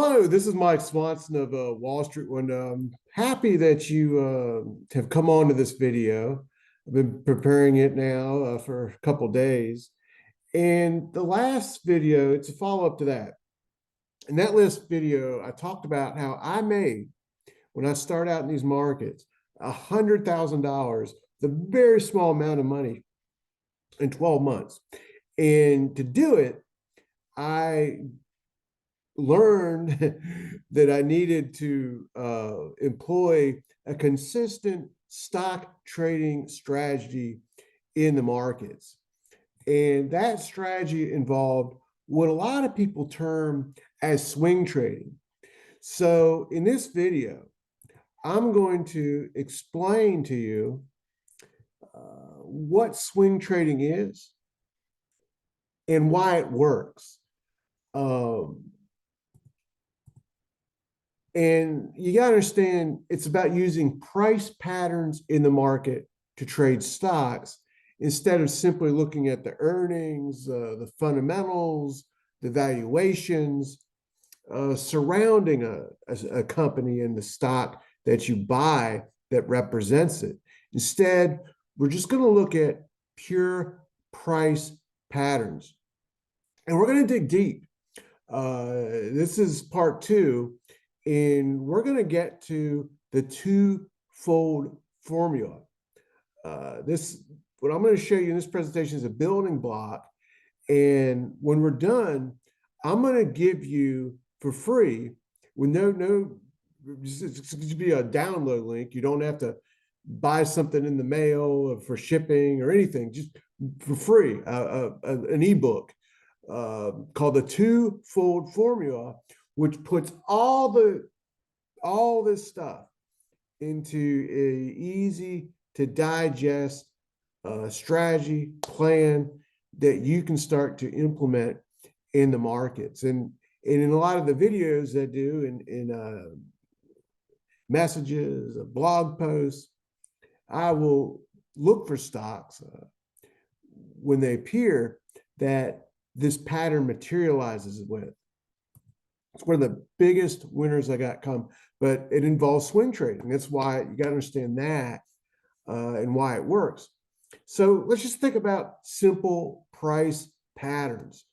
Hello, this is Mike Swanson of Wall Street Window. I'm happy that you have come on to this video. I've been preparing it now for a couple days. And the last video, it's a follow-up to that. In that last video, I talked about how I made, when I start out in these markets, $100,000, the very small amount of money in 12 months. And to do it, I learned that I needed to employ a consistent stock trading strategy in the markets. And that strategy involved what a lot of people term as swing trading. So in this video, I'm going to explain to you what swing trading is and why it works. And you got to understand, it's about using price patterns in the market to trade stocks instead of simply looking at the earnings, the fundamentals, the valuations surrounding a company and the stock that you buy that represents it. Instead, we're just going to look at pure price patterns. And we're going to dig deep. This is part two. And we're going to get to the two-fold formula. What I'm going to show you in this presentation is a building block. And when we're done, I'm going to give you for free, with it's going to be a download link. You don't have to buy something in the mail for shipping or anything, just for free, an ebook called the two-fold formula, which puts all this stuff into a easy to digest strategy plan that you can start to implement in the markets. And in a lot of the videos I do in messages, blog posts, I will look for stocks when they appear that this pattern materializes with. It's one of the biggest winners I got come, but it involves swing trading. That's why you got to understand that and why it works. So let's just think about simple price patterns.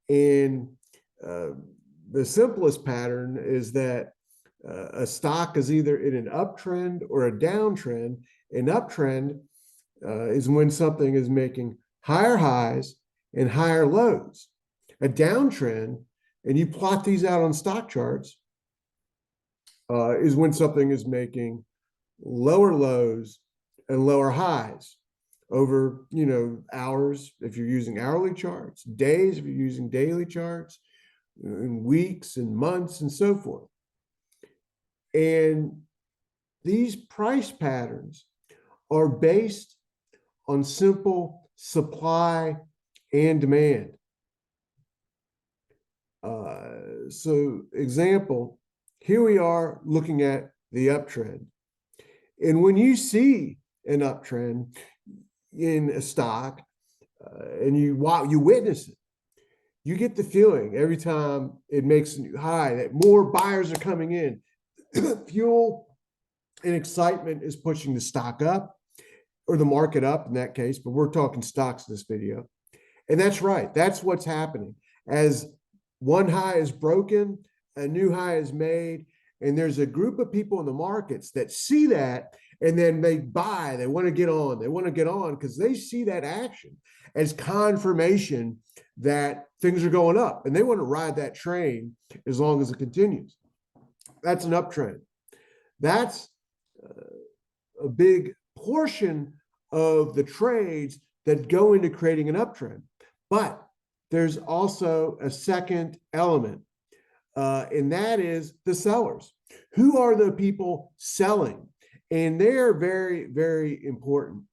And the simplest pattern is that a stock is either in an uptrend or a downtrend. An uptrend is when something is making higher highs and higher lows. A downtrend, and you plot these out on stock charts, is when something is making lower lows and lower highs over, hours, if you're using hourly charts, days, if you're using daily charts, and weeks and months and so forth. And these price patterns are based on simple supply and demand. So example, here we are looking at the uptrend. And when you see an uptrend in a stock and you witness it, you get the feeling every time it makes a new high that more buyers are coming in. Fuel and excitement is pushing the stock up, or the market up in that case, but we're talking stocks in this video. And that's right. That's what's happening. As one high is broken, a new high is made, and there's a group of people in the markets that see that, and then they buy. They want to get on. They want to get on because they see that action as confirmation that things are going up, and they want to ride that train as long as it continues. That's an uptrend. That's a big portion of the trades that go into creating an uptrend. But there's also a second element, and that is the sellers. Who are the people selling? And they're very, very important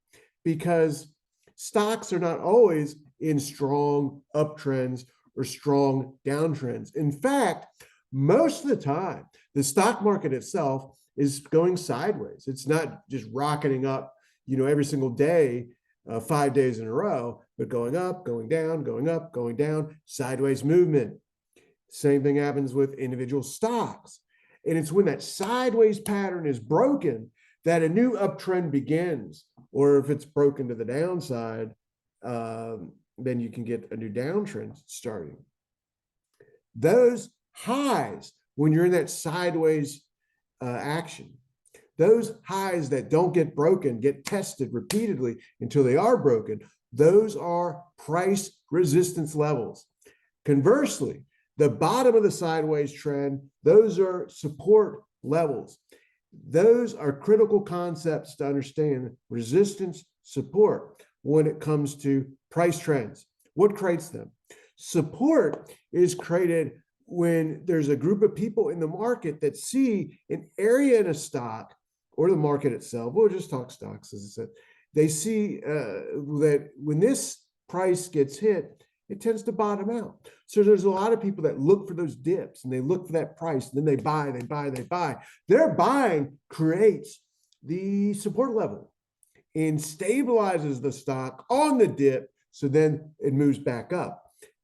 because stocks are not always in strong uptrends or strong downtrends. In fact, most of the time, the stock market itself is going sideways. It's not just rocketing up, every single day, 5 days in a row, but going up, going down, going up, going down, sideways movement. Same thing happens with individual stocks. And it's when that sideways pattern is broken that a new uptrend begins. Or if it's broken to the downside, then you can get a new downtrend starting. Those highs, when you're in that sideways action, those highs that don't get broken, get tested repeatedly until they are broken, those are price resistance levels. Conversely, the bottom of the sideways trend, those are support levels. Those are critical concepts to understand resistance, support when it comes to price trends. What creates them? Support is created when there's a group of people in the market that see an area in a stock or the market itself. We'll just talk stocks, as I said. They see that when this price gets hit, it tends to bottom out. So there's a lot of people that look for those dips and they look for that price, and then they buy, they buy, they buy. Their buying creates the support level and stabilizes the stock on the dip. So then it moves back up.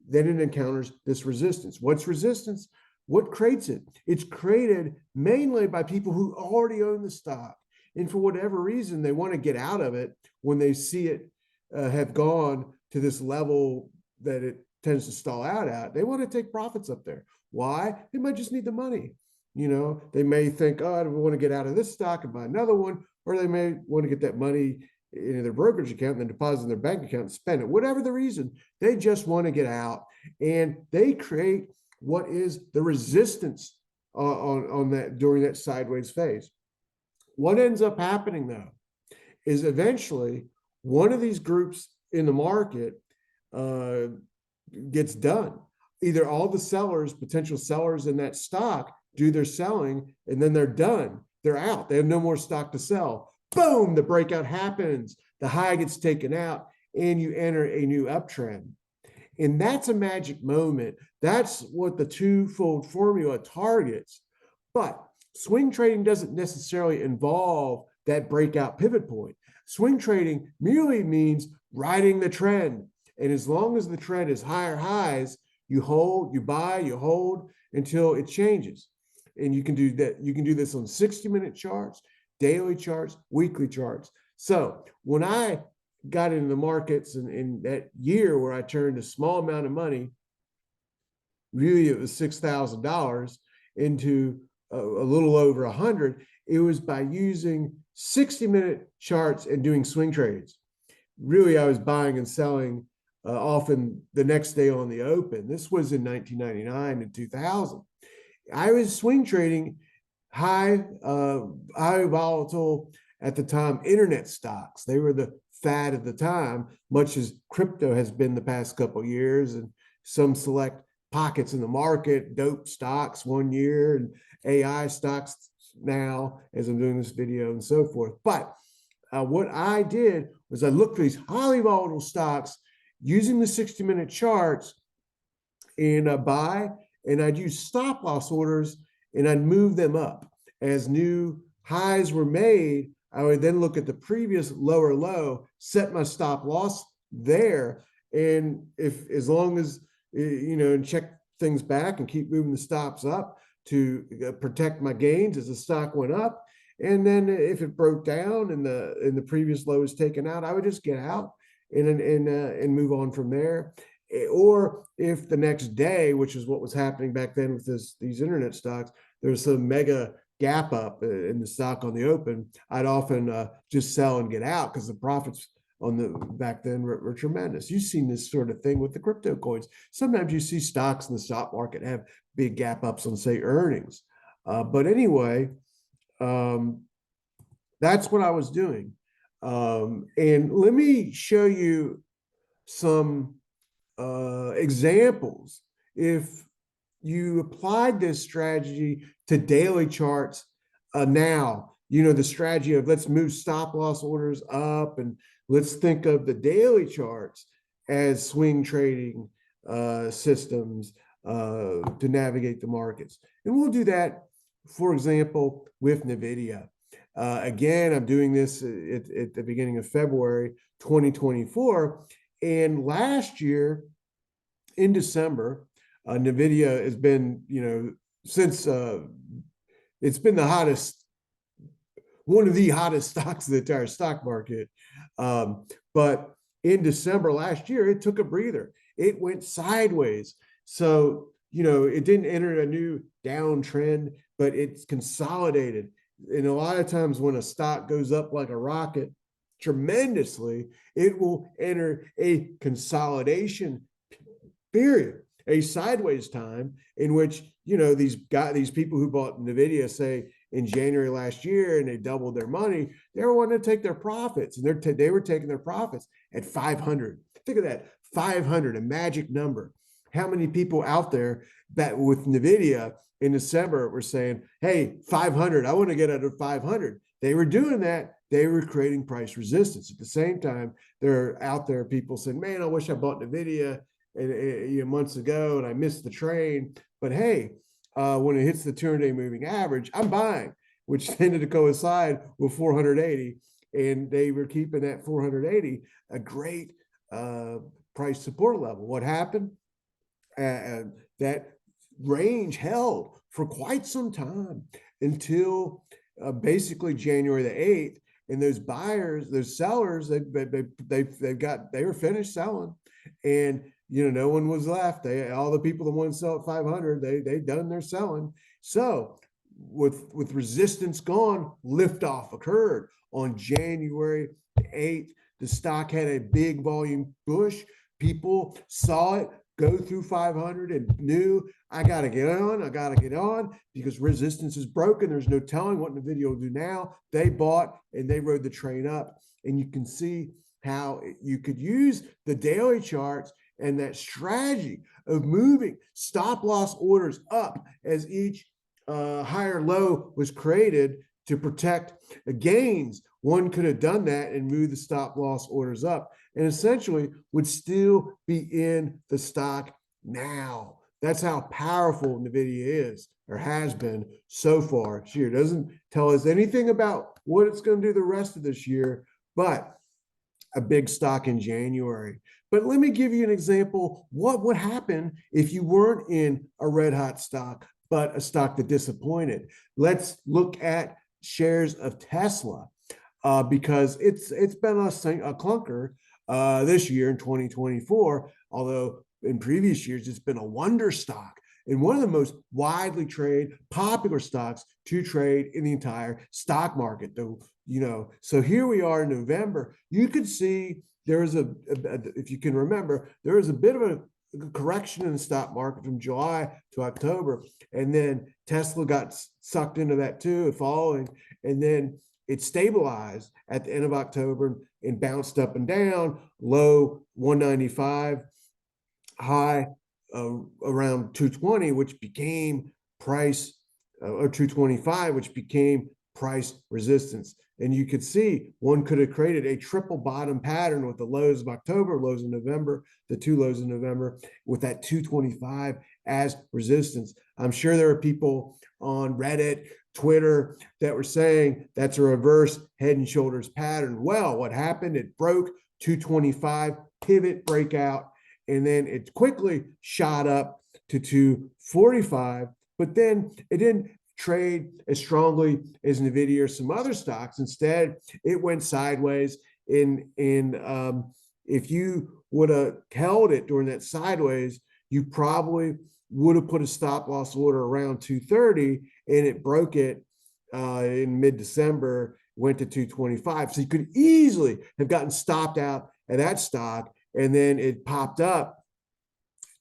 Then it encounters this resistance. What's resistance? What creates it? It's created mainly by people who already own the stock. And for whatever reason, they want to get out of it when they see it have gone to this level that it tends to stall out at. They want to take profits up there. Why? They might just need the money. You know, they may think, oh, I want to get out of this stock and buy another one, or they may want to get that money in their brokerage account and then deposit in their bank account and spend it. Whatever the reason, they just want to get out, and they create what is the resistance on that during that sideways phase. What ends up happening though is eventually one of these groups in the market gets done. Either all the sellers, potential sellers in that stock, do their selling, and then they're done. They're out. They have no more stock to sell. Boom, the breakout happens. The high gets taken out, and you enter a new uptrend. And that's a magic moment. That's what the twofold formula targets. But swing trading doesn't necessarily involve that breakout pivot point. Swing trading merely means riding the trend. And as long as the trend is higher highs, you hold, you buy, you hold until it changes. And you can do that. You can do this on 60-minute charts, daily charts, weekly charts. So when I got into the markets in that year where I turned a small amount of money, really it was $6,000, into a little over 100, it was by using 60-minute charts and doing swing trades. Really, I was buying and selling often the next day on the open. This was in 1999 and 2000. I was swing trading high volatile at the time internet stocks. They were the fad at the time, much as crypto has been the past couple of years, and some select pockets in the market, dope stocks one year and AI stocks now, as I'm doing this video, and so forth. But what I did was I looked for these highly volatile stocks using the 60-minute charts and buy, and I'd use stop loss orders and I'd move them up. As new highs were made, I would then look at the previous lower low, set my stop loss there, and if as long as and check things back and keep moving the stops up to protect my gains as the stock went up. And then if it broke down and the previous low was taken out, I would just get out and move on from there. Or if the next day, which is what was happening back then with these internet stocks, there was some mega gap up in the stock on the open, I'd often just sell and get out because the profits on the back then were tremendous. You've seen this sort of thing with the crypto coins. Sometimes you see stocks in the stock market have big gap ups on, say, earnings. But anyway, that's what I was doing. And let me show you some examples. If you applied this strategy to daily charts now, the strategy of let's move stop loss orders up, and let's think of the daily charts as swing trading systems to navigate the markets. And we'll do that, for example, with NVIDIA. Again, I'm doing this at the beginning of February 2024. And last year in December, NVIDIA has been, since it's been the hottest, one of the hottest stocks in the entire stock market. But in December last year, it took a breather. It went sideways. So, it didn't enter a new downtrend, but it's consolidated. And a lot of times when a stock goes up like a rocket tremendously, it will enter a consolidation period, a sideways time in which, these people who bought NVIDIA, say in January last year, and they doubled their money, they were wanting to take their profits, and they were taking their profits at 500. Think of that, 500, a magic number. How many people out there that with NVIDIA in December were saying, hey, 500, I want to get out of 500. They were doing that. They were creating price resistance. At the same time, there are out there people saying, man, I wish I bought NVIDIA months ago and I missed the train. But hey, when it hits the 200-day moving average, I'm buying, which tended to coincide with 480. And they were keeping that 480 a great price support level. What happened? That range held for quite some time until basically January the 8th. And those buyers, those sellers, they were finished selling, and no one was left. All the people that want to sell at 500, they done their selling. So with resistance gone, liftoff occurred on January 8th. The stock had a big volume push. People saw it go through 500 and knew, I got to get on because resistance is broken. There's no telling what NVIDIA will do now. They bought and they rode the train up. And you can see how you could use the daily charts and that strategy of moving stop loss orders up as each higher low was created to protect gains. One could have done that and moved the stop loss orders up and essentially would still be in the stock now. That's how powerful NVIDIA is or has been so far this year. It doesn't tell us anything about what it's going to do the rest of this year, but a big stock in January. But let me give you an example. What would happen if you weren't in a red hot stock, but a stock that disappointed? Let's look at shares of Tesla because it's been a clunker this year in 2024, although in previous years it's been a wonder stock and one of the most widely traded, popular stocks to trade in the entire stock market. So here we are in November. You could see there is if you can remember, there was a bit of a correction in the stock market from July to October, and then Tesla got sucked into that too, following, and then it stabilized at the end of October and bounced up and down, low 195, high around 220, which became price, or 225, which became price resistance. And you could see one could have created a triple bottom pattern with the lows of October, lows in November, the two lows in November, with that 225 as resistance. I'm sure there are people on Reddit, Twitter that were saying that's a reverse head and shoulders pattern. Well, what happened? It broke 225, pivot breakout, and then it quickly shot up to 245, but then it didn't trade as strongly as NVIDIA or some other stocks. Instead, it went sideways. If you would have held it during that sideways, you probably would have put a stop loss order around 230, and it broke it in mid-December, went to 225. So you could easily have gotten stopped out at that stock, and then it popped up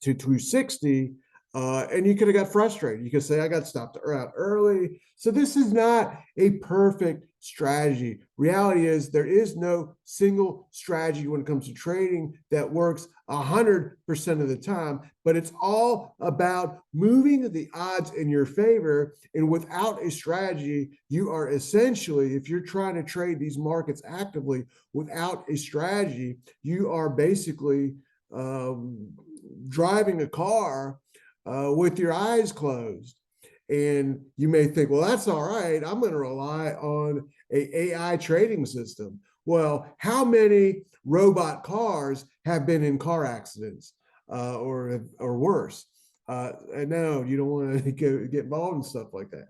to 260, and you could have got frustrated. You could say, I got stopped out early. So this is not a perfect strategy. Reality is there is no single strategy when it comes to trading that works 100% of the time, but it's all about moving the odds in your favor. And without a strategy, you are essentially, if you're trying to trade these markets actively without a strategy, you are basically driving a car with your eyes closed. And you may think, well, that's all right. I'm going to rely on an AI trading system. Well, how many robot cars have been in car accidents or worse? No, you don't want to get involved in stuff like that.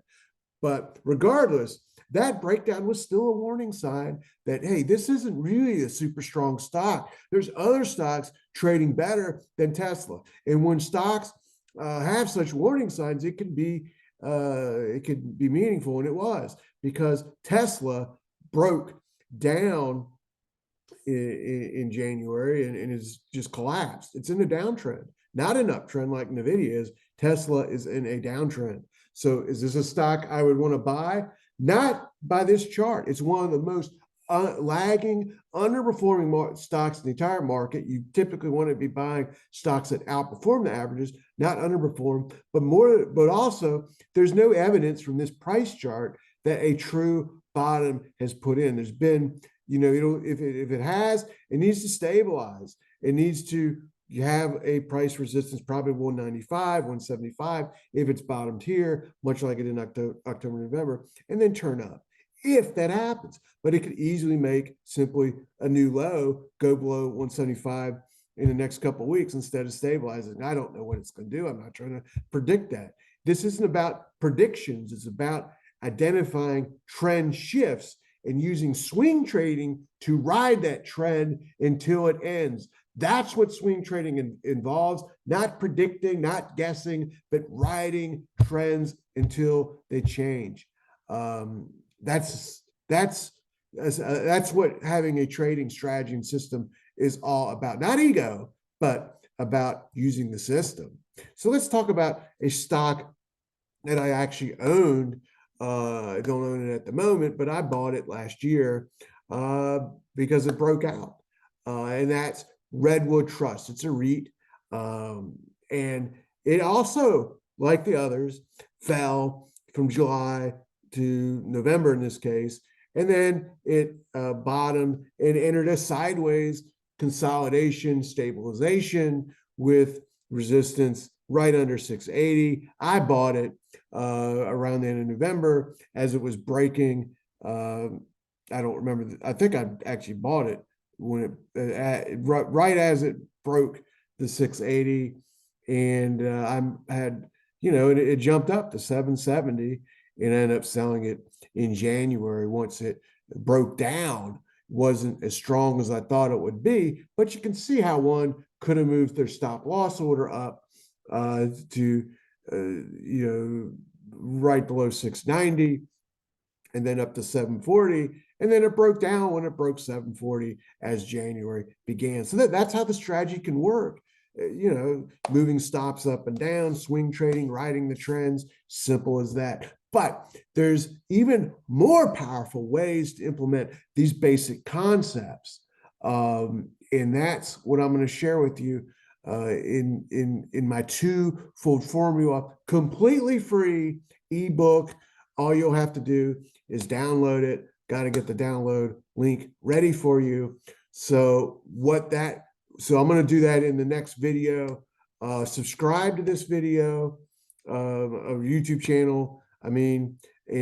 But regardless, that breakdown was still a warning sign that, hey, this isn't really a super strong stock. There's other stocks trading better than Tesla. And when stocks have such warning signs, it can be meaningful, and it was, because Tesla broke down in January and is just collapsed. It's in a downtrend, not an uptrend like Nvidia is. Tesla is in a downtrend. So is this a stock I would want to buy? Not by this chart. It's one of the most lagging, underperforming stocks in the entire market. You typically want to be buying stocks that outperform the averages, not underperform. But also, there's no evidence from this price chart that a true bottom has put in. There's been, if it has, it needs to stabilize. It needs to have a price resistance, probably 195, 175, if it's bottomed here, much like it in October, November, and then turn up if that happens. But it could easily make simply a new low, go below 175 in the next couple of weeks instead of stabilizing. I don't know what it's going to do. I'm not trying to predict that. This isn't about predictions. It's about identifying trend shifts and using swing trading to ride that trend until it ends. That's what swing trading involves, not predicting, not guessing, but riding trends until they change. That's what having a trading strategy and system is all about. Not ego, but about using the system. So let's talk about a stock that I actually owned. I don't own it at the moment, but I bought it last year because it broke out. And that's Redwood Trust. It's a REIT. And it also, like the others, fell from July to November in this case. And then it bottomed and entered a sideways consolidation, stabilization with resistance right under 680. I bought it around the end of November as it was breaking. I don't remember. I think I actually bought it when it right as it broke the 680, and I had, it jumped up to 770, and I ended up selling it in January once it broke down. Wasn't as strong as I thought it would be, but you can see how one could have moved their stop loss order up to right below 690, and then up to 740, and then it broke down when it broke 740 as January began. So that's how the strategy can work. Moving stops up and down, swing trading, riding the trends, simple as that. But there's even more powerful ways to implement these basic concepts. And that's what I'm going to share with you in my twofold formula, completely free ebook. All you'll have to do is download it. Got to get the download link ready for you. So I'm going to do that in the next video. Subscribe to this video of YouTube channel. And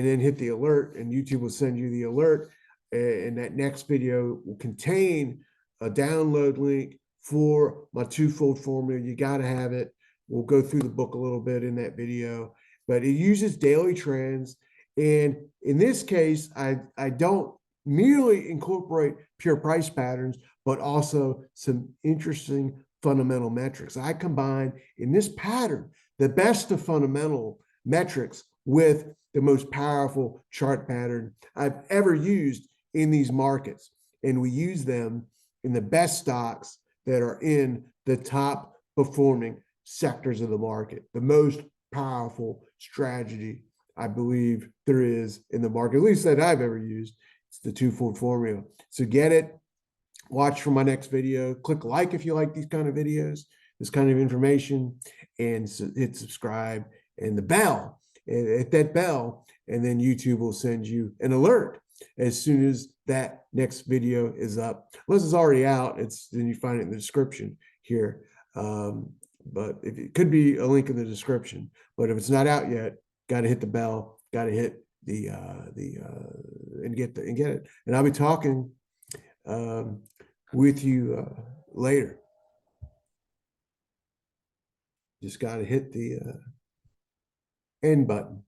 then hit the alert, and YouTube will send you the alert. And that next video will contain a download link for my twofold formula. You got to have it. We'll go through the book a little bit in that video, but it uses daily trends. And in this case, I don't merely incorporate pure price patterns, but also some interesting fundamental metrics. I combine in this pattern the best of fundamental metrics with the most powerful chart pattern I've ever used in these markets. And we use them in the best stocks that are in the top performing sectors of the market. The most powerful strategy I believe there is in the market, at least that I've ever used. It's the twofold formula. So get it, watch for my next video, click like if you like these kind of videos, this kind of information, and hit subscribe and the bell. And hit that bell, and then YouTube will send you an alert as soon as that next video is up. Unless it's already out, then you find it in the description here. But it could be a link in the description. But if it's not out yet, got to hit the bell, got to hit and get it. And I'll be talking with you later. Just got to hit the end button.